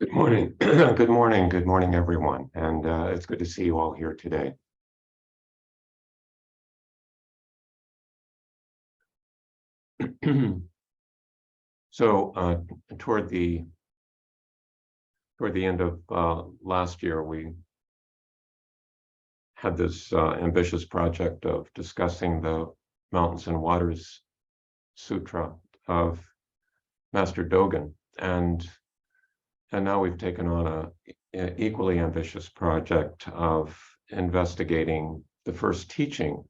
Good morning. Good morning. Good morning, everyone. And it's good to see you all here today. So toward the end of last year, we had this ambitious project of discussing the Mountains and Waters Sutra of Master Dogen, and now we've taken on a equally ambitious project of investigating the first teaching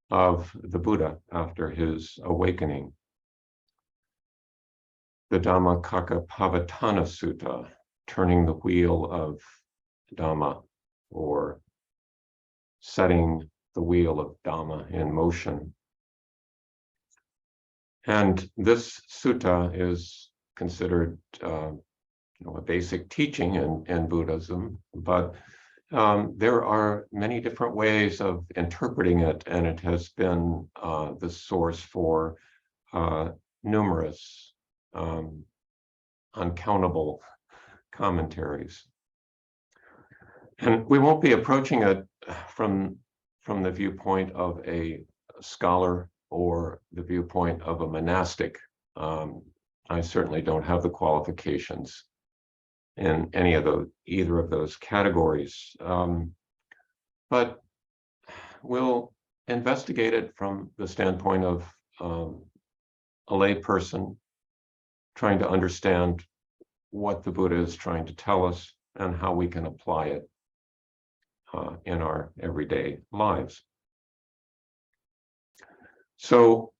of the Buddha after his awakening, the Dhammacakkappavattana Sutta, turning the wheel of Dhamma, or setting the wheel of Dhamma in motion. And this sutta is considered a basic teaching in Buddhism, but there are many different ways of interpreting it, and it has been the source for numerous uncountable commentaries. And we won't be approaching it from the viewpoint of a scholar or the viewpoint of a monastic. I certainly don't have the qualifications in either of those categories. But we'll investigate it from the standpoint of a lay person trying to understand what the Buddha is trying to tell us and how we can apply it in our everyday lives. So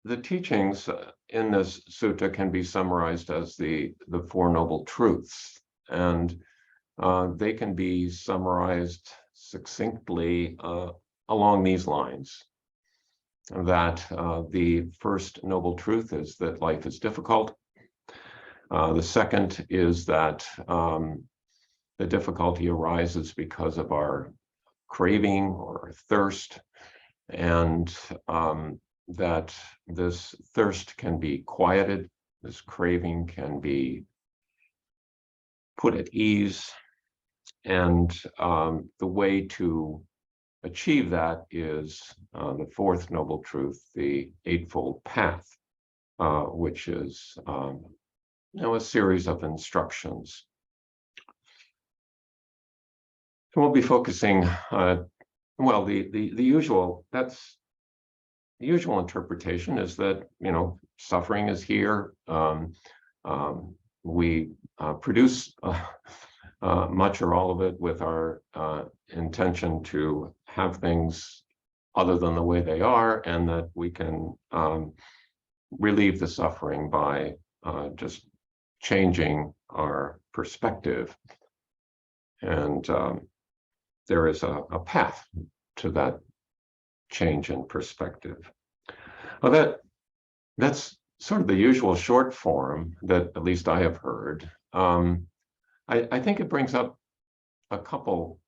the teachings in this sutta can be summarized as the Four Noble Truths, and they can be summarized succinctly along these lines: that the first noble truth is that life is difficult. The second is that the difficulty arises because of our craving or thirst, and that this thirst can be quieted, this craving can be put at ease, and the way to achieve that is the fourth noble truth, the Eightfold Path, which is a series of instructions. So we'll be focusing, the usual interpretation is that, suffering is here. We produce much or all of it with our intention to have things other than the way they are, and that we can relieve the suffering by just changing our perspective. And there is a path to that change in perspective. Well, that's sort of the usual short form that at least I have heard. I think it brings up a couple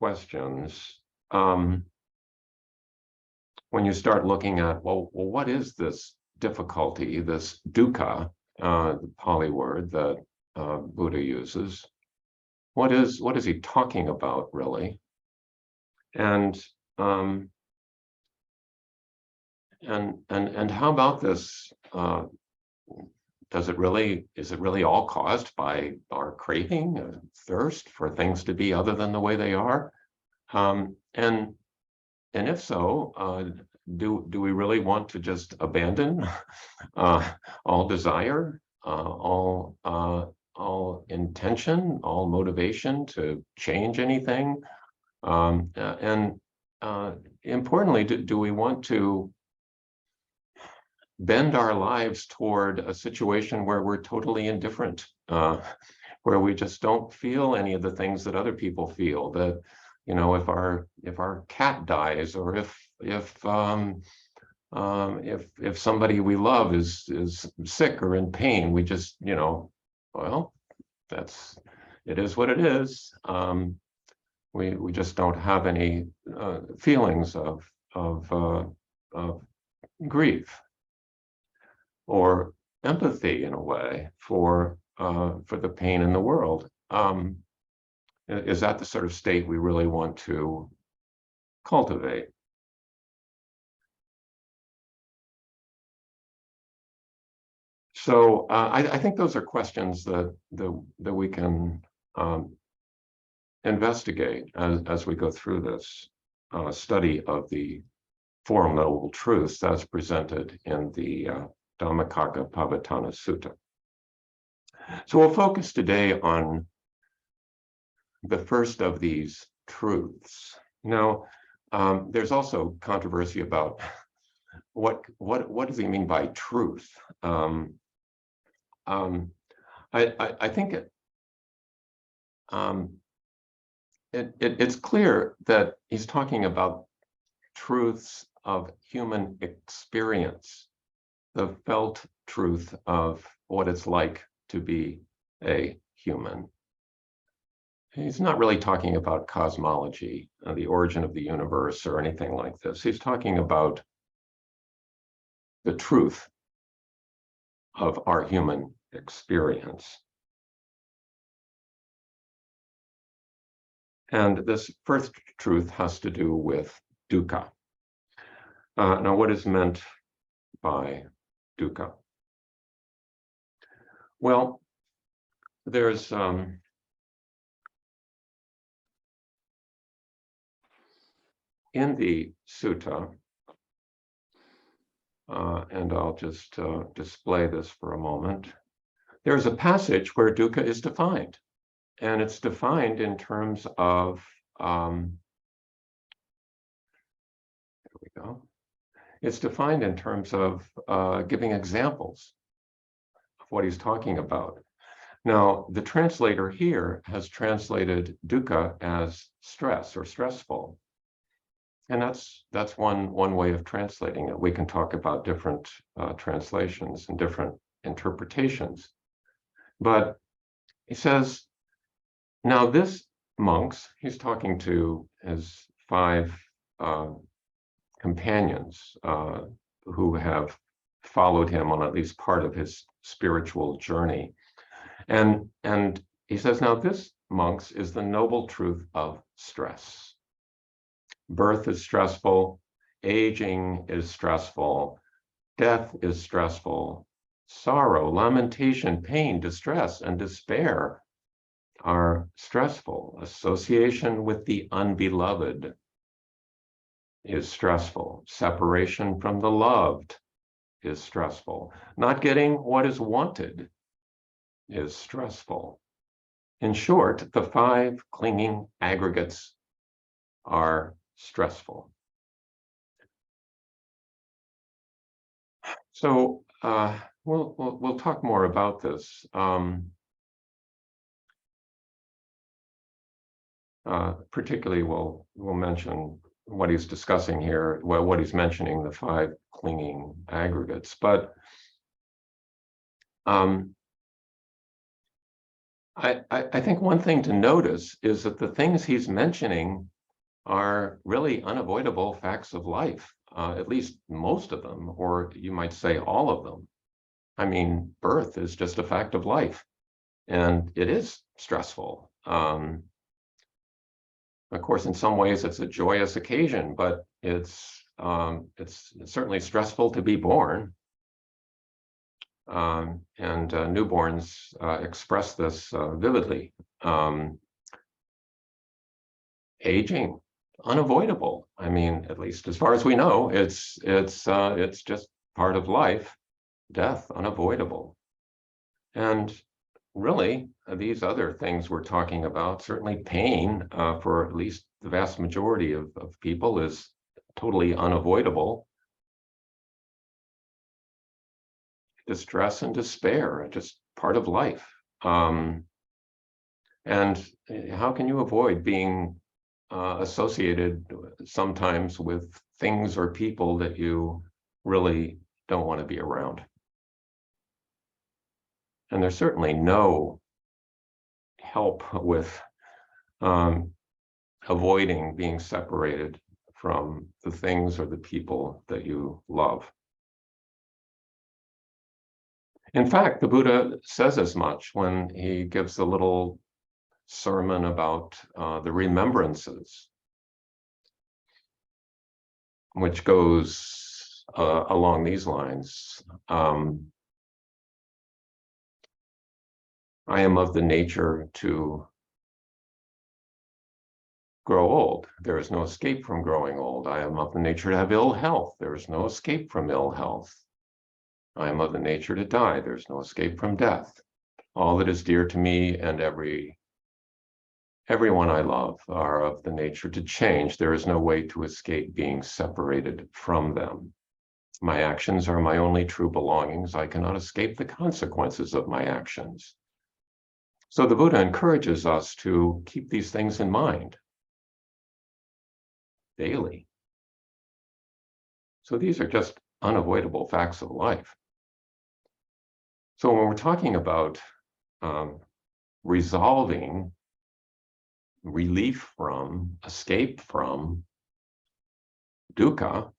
questions when you start looking at, well, what is this difficulty, this dukkha, the Pali word that Buddha uses? What is he talking about, really? And how about this? Is it really all caused by our craving, thirst for things to be other than the way they are? And if so, do we really want to just abandon all desire, all intention, all motivation to change anything? And importantly, do we want to bend our lives toward a situation where we're totally indifferent, where we just don't feel any of the things that other people feel? That, if our cat dies, or if somebody we love is sick or in pain, we just, well, it is what it is. We just don't have any feelings of grief. or empathy in a way for the pain in the world. Is that the sort of state we really want to cultivate? So I think those are questions that we can investigate as we go through this study of the Four Noble Truths as presented in the Dhammacakka Pavattana Sutta. So we'll focus today on the first of these truths. Now, there's also controversy about what does he mean by truth. I think it's clear that he's talking about truths of human experience, the felt truth of what it's like to be a human. He's not really talking about cosmology, the origin of the universe, or anything like this. He's talking about the truth of our human experience. And this first truth has to do with dukkha. Now, what is meant by dukkha? Well, there's in the sutta, and I'll just display this for a moment. There's a passage where dukkha is defined, and it's defined in terms of, there we go. It's defined in terms of giving examples of what he's talking about. Now, the translator here has translated dukkha as stress or stressful. And that's one way of translating it. We can talk about different translations and different interpretations. But he says, now this monks, he's talking to his 5 companions who have followed him on at least part of his spiritual journey. And he says, now this, monks, is the noble truth of stress. Birth is stressful, aging is stressful, death is stressful, sorrow, lamentation, pain, distress, and despair are stressful. Association with the unbeloved is stressful. Separation from the loved is stressful. Not getting what is wanted is stressful. In short, the 5 clinging aggregates are stressful. So we'll talk more about this. Particularly, we'll mention what he's discussing here. Well, what he's mentioning, the 5 clinging aggregates. But I think one thing to notice is that the things he's mentioning are really unavoidable facts of life, at least most of them, or you might say all of them. I mean, birth is just a fact of life, and it is stressful. Of course, in some ways, it's a joyous occasion, but it's certainly stressful to be born. And newborns express this vividly. Aging, unavoidable. I mean, at least as far as we know, it's just part of life. Death, unavoidable. And really, these other things we're talking about, certainly pain for at least the vast majority of people is totally unavoidable. Distress and despair are just part of life. And how can you avoid being associated sometimes with things or people that you really don't want to be around? And there's certainly no help with avoiding being separated from the things or the people that you love. In fact, the Buddha says as much when he gives the little sermon about the remembrances, which goes along these lines. I am of the nature to grow old. There is no escape from growing old. I am of the nature to have ill health. There is no escape from ill health. I am of the nature to die. There's no escape from death. All that is dear to me and everyone I love are of the nature to change. There is no way to escape being separated from them. My actions are my only true belongings. I cannot escape the consequences of my actions. So the Buddha encourages us to keep these things in mind daily. So these are just unavoidable facts of life. So when we're talking about resolving, relief from, escape from dukkha,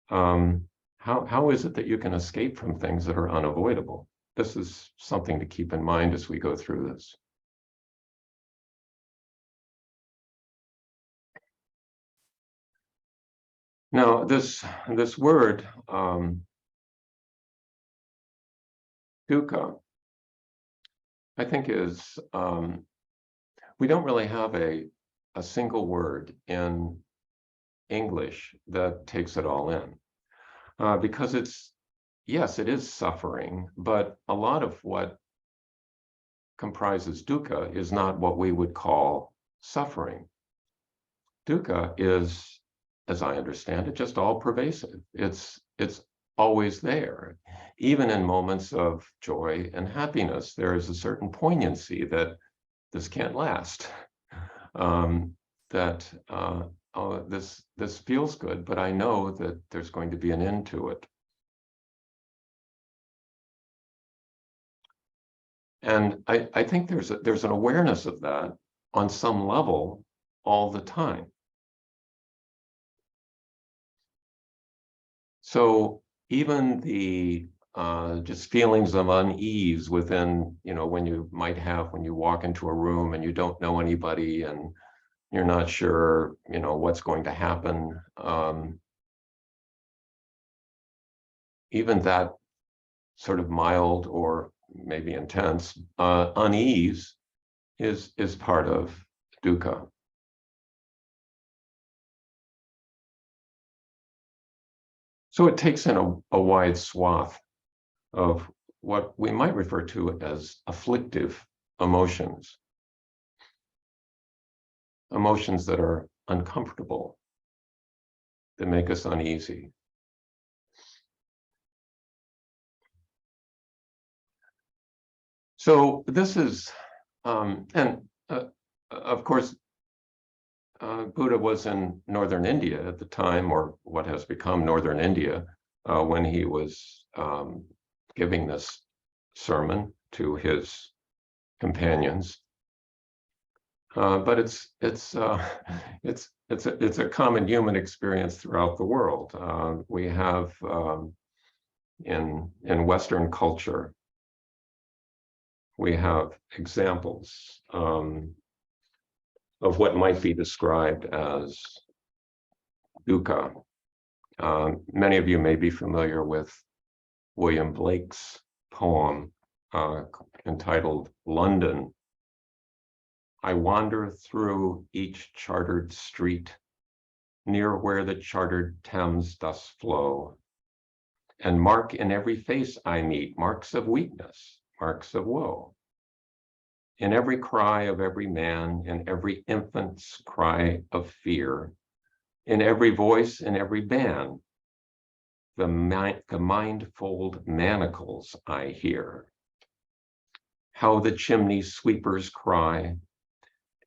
how is it that you can escape from things that are unavoidable? This is something to keep in mind as we go through this. Now, this word, dukkha, I think is, we don't really have a single word in English that takes it all in. Because yes, it is suffering, but a lot of what comprises dukkha is not what we would call suffering. Dukkha is, as I understand it, just all pervasive. It's always there. Even in moments of joy and happiness, there is a certain poignancy that this can't last. That oh, this feels good, but I know that there's going to be an end to it. And I think there's an awareness of that on some level all the time. So even the just feelings of unease within, when you walk into a room and you don't know anybody and you're not sure, what's going to happen. Even that sort of mild or maybe intense unease is part of dukkha. So it takes in a wide swath of what we might refer to as afflictive emotions. Emotions that are uncomfortable, that make us uneasy. So this is, and of course, Buddha was in northern India at the time, or what has become northern India, when he was giving this sermon to his companions. But it's a common human experience throughout the world. We have in Western culture, we have examples of what might be described as dukkha. Many of you may be familiar with William Blake's poem entitled London. I wander through each chartered street, near where the chartered Thames doth flow, and mark in every face I meet marks of weakness, marks of woe. In every cry of every man, in every infant's cry of fear, in every voice, in every band, the mindfold manacles I hear. How the chimney sweepers cry,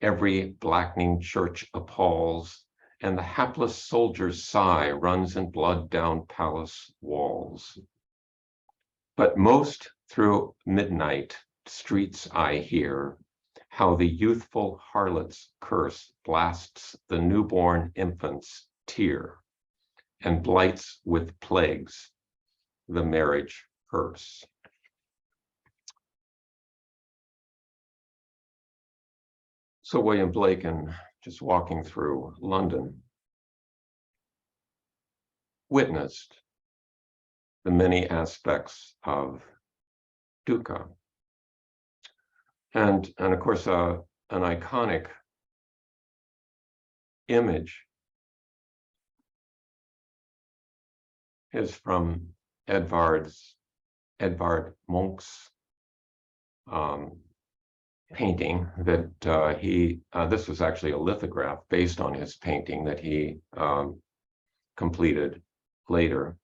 every blackening church appalls, and the hapless soldier's sigh runs in blood down palace walls. But most through midnight streets I hear, how the youthful harlot's curse blasts the newborn infant's tear, and blights with plagues the marriage hearse. So William Blake, in just walking through London, witnessed the many aspects of dukkha. And of course, an iconic image is from Edvard Munch's painting that this was actually a lithograph based on his painting that he completed later.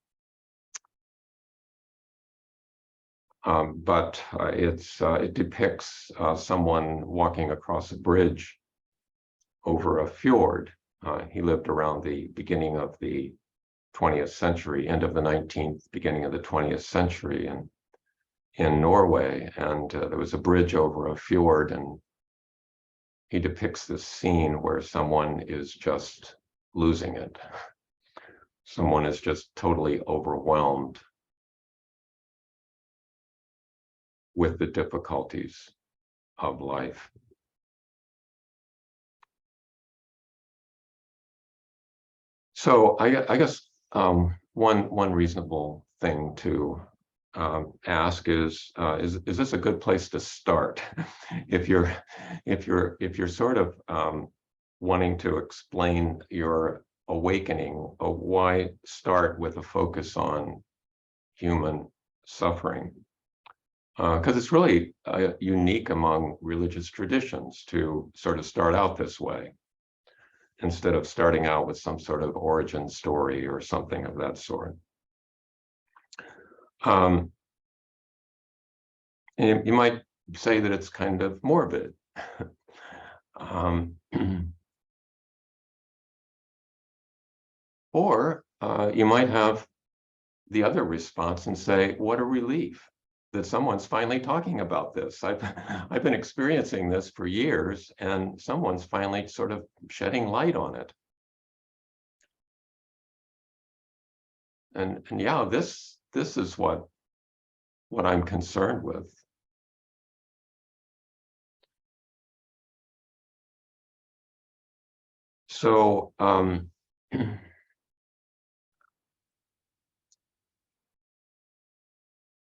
But it depicts someone walking across a bridge over a fjord. He lived around the beginning of the 20th century, end of the 19th, beginning of the 20th century in Norway. And there was a bridge over a fjord, and he depicts this scene where someone is just losing it. Someone is just totally overwhelmed with the difficulties of life. So I guess one reasonable thing to ask is this a good place to start? if you're sort of wanting to explain your awakening, why start with a focus on human suffering? Because it's really unique among religious traditions to sort of start out this way, instead of starting out with some sort of origin story or something of that sort. You might say that it's kind of morbid. Or you might have the other response and say, what a relief that someone's finally talking about this. I've been experiencing this for years, and someone's finally sort of shedding light on it. And yeah, this is what I'm concerned with. So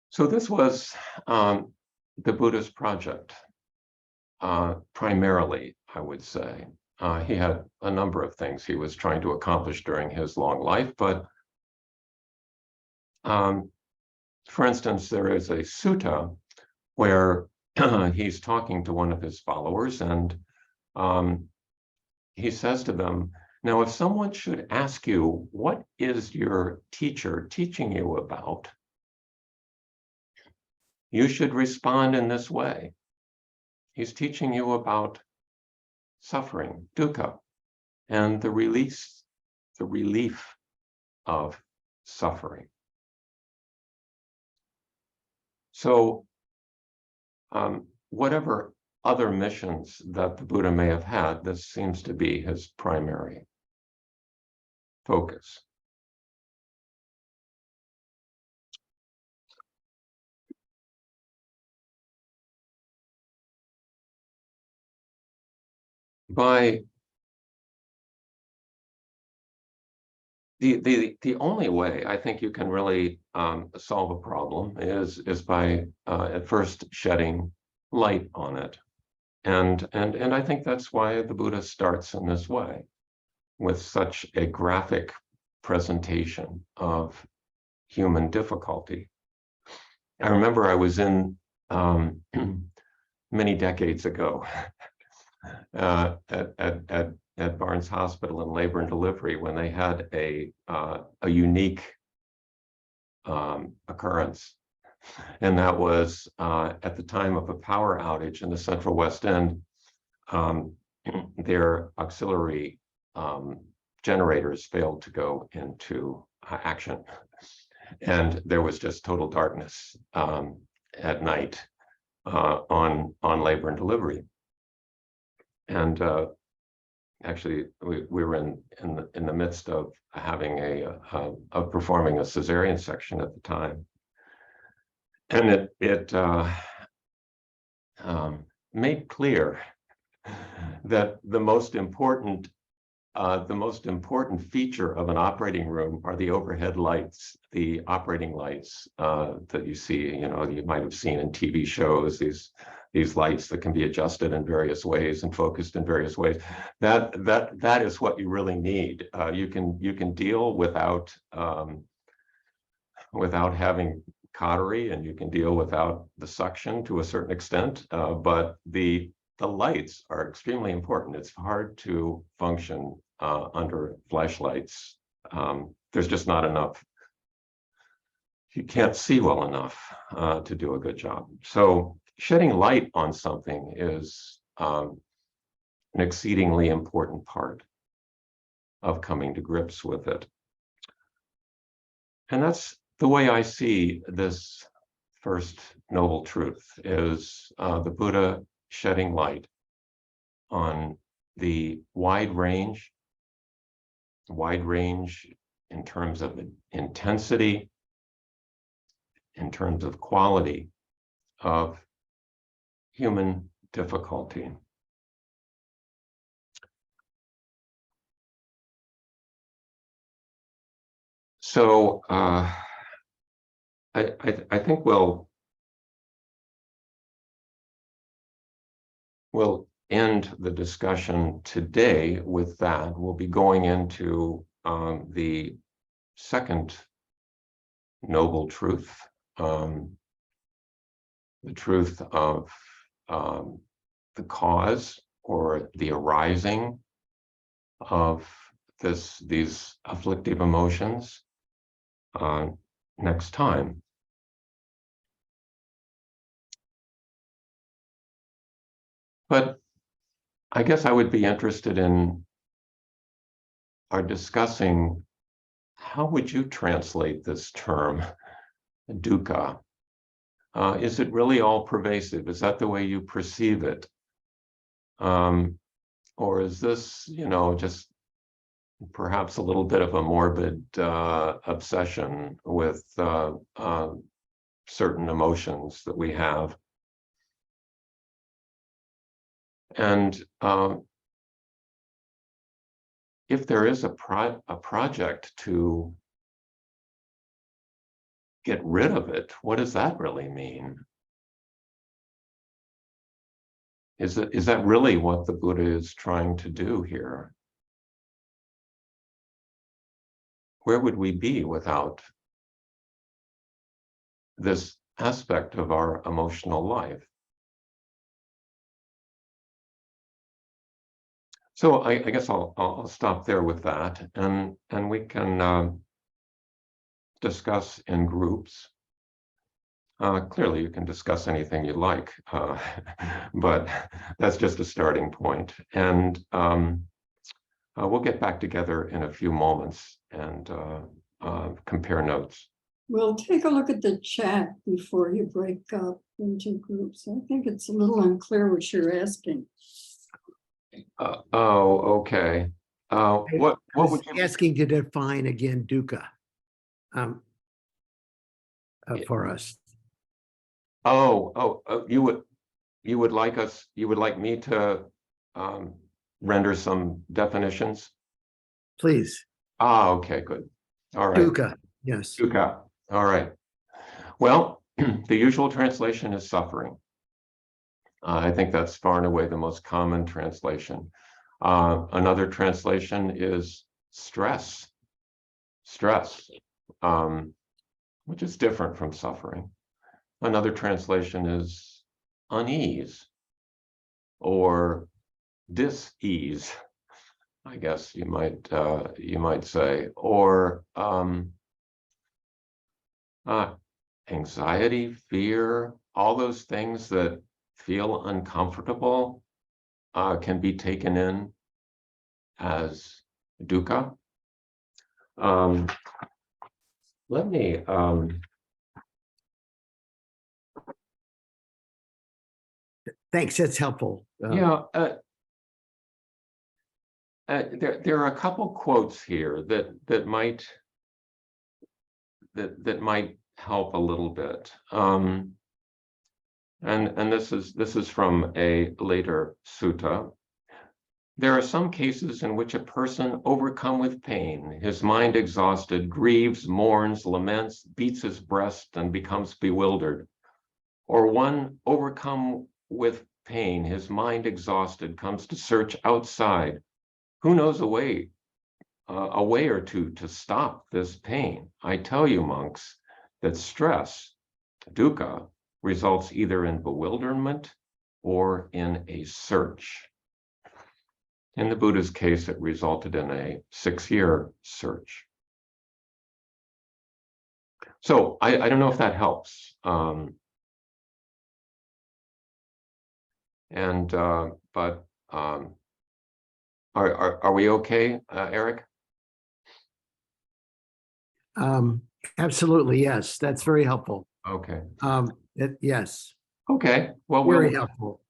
so this was the Buddha's project, primarily, I would say. He had a number of things he was trying to accomplish during his long life, but for instance, there is a sutta where he's talking to one of his followers, and he says to them, now, if someone should ask you, what is your teacher teaching you about? You should respond in this way. He's teaching you about suffering, dukkha, and the relief of suffering. So whatever other missions that the Buddha may have had, this seems to be his primary focus. By the only way I think you can really solve a problem is by at first shedding light on it, and I think that's why the Buddha starts in this way, with such a graphic presentation of human difficulty. I remember I was in many decades ago at Barnes Hospital in labor and delivery, when they had a unique occurrence, and that was at the time of a power outage in the Central West End. Their auxiliary generators failed to go into action, and there was just total darkness at night on labor and delivery. And actually, we were in the midst of having of performing a cesarean section at the time, and it made clear that the most important feature of an operating room are the overhead lights, the operating lights that you see. You might have seen in TV shows, these lights that can be adjusted in various ways and focused in various ways. That is what you really need. You can deal without having cautery, and you can deal without the suction to a certain extent, but the lights are extremely important. It's hard to function under flashlights. There's just not enough. You can't see well enough to do a good job. So shedding light on something is an exceedingly important part of coming to grips with it. And that's the way I see this first noble truth, is the Buddha shedding light on the wide range in terms of intensity, in terms of quality of human difficulty. So I think we'll end the discussion today with that. We'll be going into the second noble truth, the truth of the cause or the arising of these afflictive emotions next time. But I guess I would be interested in our discussing, how would you translate this term, dukkha? Is it really all pervasive? Is that the way you perceive it? Or is this, just perhaps a little bit of a morbid obsession with certain emotions that we have? And if there is a project to get rid of it, what does that really mean? Is that really what the Buddha is trying to do here? Where would we be without this aspect of our emotional life? So I guess I'll stop there with that, and we can discuss in groups. Clearly, you can discuss anything you like, but that's just a starting point. And we'll get back together in a few moments and compare notes. We'll take a look at the chat before you break up into groups. I think it's a little unclear what you're asking. Okay. What would you asking to define again dukkha for us? You would like me to render some definitions? Please. Okay, good. All right. Dukkha, yes. Dukkha. All right. Well, the usual translation is suffering. I think that's far and away the most common translation. Another translation is stress, which is different from suffering. Another translation is unease or dis-ease, I guess you might say, or anxiety, fear, all those things that feel uncomfortable can be taken in as dukkha. Let me Thanks, that's helpful. there are a couple quotes here that might help a little bit. And this is from a later sutta. There are some cases in which a person overcome with pain, his mind exhausted, grieves, mourns, laments, beats his breast, and becomes bewildered. Or one overcome with pain, his mind exhausted, comes to search outside. Who knows a way or two to stop this pain? I tell you, monks, that stress, dukkha, results either in bewilderment or in a search. In the Buddha's case, it resulted in a 6-year search. So I don't know if that helps. But are we okay, Eric? Absolutely, yes. That's very helpful. Okay. Yes, Okay. Well, very helpful.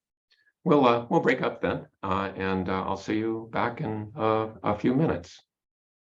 we'll break up then, and I'll see you back in a few minutes.